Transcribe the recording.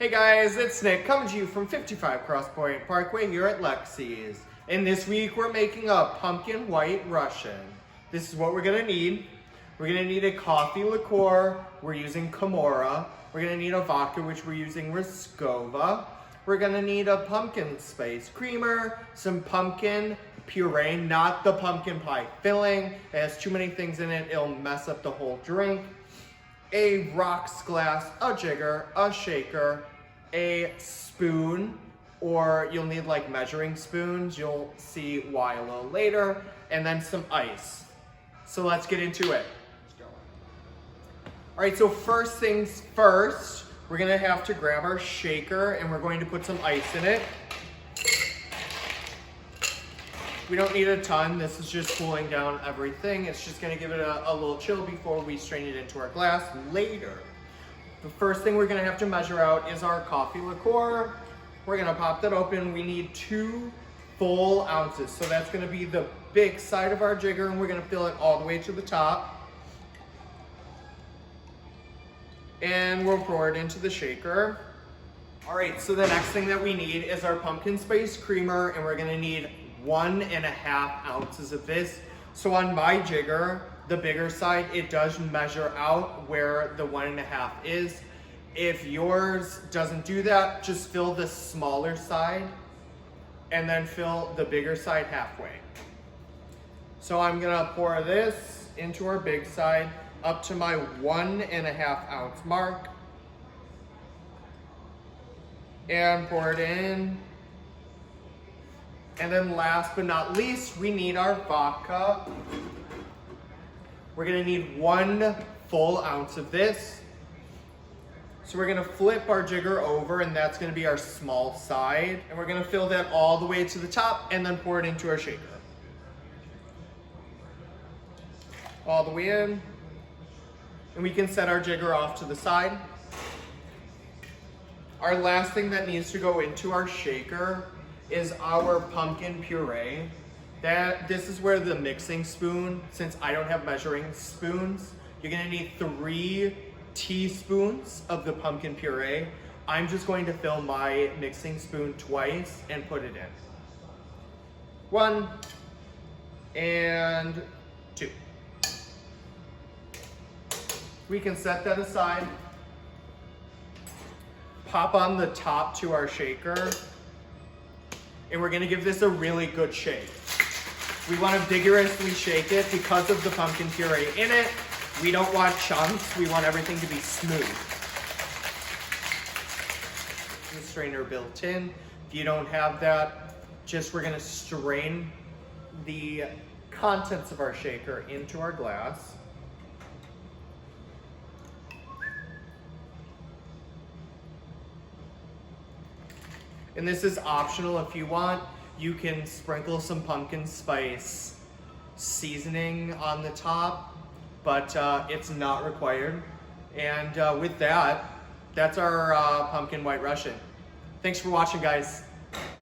Hey guys, it's Nick coming to you from 55 Cross Point Parkway here at Lexi's. And this week we're making a pumpkin white Russian. This is what we're gonna need. We're gonna need a coffee liqueur. We're using Kimura. We're gonna need a vodka, which we're using Riskova. We're gonna need a pumpkin spice creamer, some pumpkin puree, not the pumpkin pie filling. It has too many things in it, it'll mess up the whole drink. A rocks glass, a jigger, a shaker, a spoon, or you'll need like measuring spoons. You'll see why a little later, and then some ice. So let's get into it. All right, so first things first, we're gonna have to grab our shaker and we're going to put some ice in it. We don't need a ton. This is just cooling down everything. It's just gonna give it a little chill before we strain it into our glass later. The first thing we're gonna have to measure out is our coffee liqueur. We're gonna pop that open. We need 2 full ounces. So that's gonna be the big side of our jigger, and we're gonna fill it all the way to the top. And we'll pour it into the shaker. All right, so the next thing that we need is our pumpkin spice creamer, and we're gonna need 1.5 ounces of this. So on my jigger, the bigger side, it does measure out where the 1.5 is. If yours doesn't do that, just fill the smaller side and then fill the bigger side halfway. So I'm gonna pour this into our big side up to my 1.5 ounce mark and pour it in. And then last but not least, we need our vodka. We're gonna need 1 full ounce of this. So we're gonna flip our jigger over, and that's gonna be our small side. And we're gonna fill that all the way to the top and then pour it into our shaker. All the way in. And we can set our jigger off to the side. Our last thing that needs to go into our shaker is our pumpkin puree. This is where the mixing spoon, since I don't have measuring spoons, you're gonna need 3 teaspoons of the pumpkin puree. I'm just going to fill my mixing spoon twice and put it in. 1 and 2. We can set that aside. Pop on the top to our shaker. And we're gonna give this a really good shake. We wanna vigorously shake it because of the pumpkin puree in it. We don't want chunks, we want everything to be smooth. The strainer built in. If you don't have that, we're gonna strain the contents of our shaker into our glass. And this is optional. If you want, you can sprinkle some pumpkin spice seasoning on the top, but it's not required. And with that, that's our pumpkin white Russian. Thanks for watching, guys.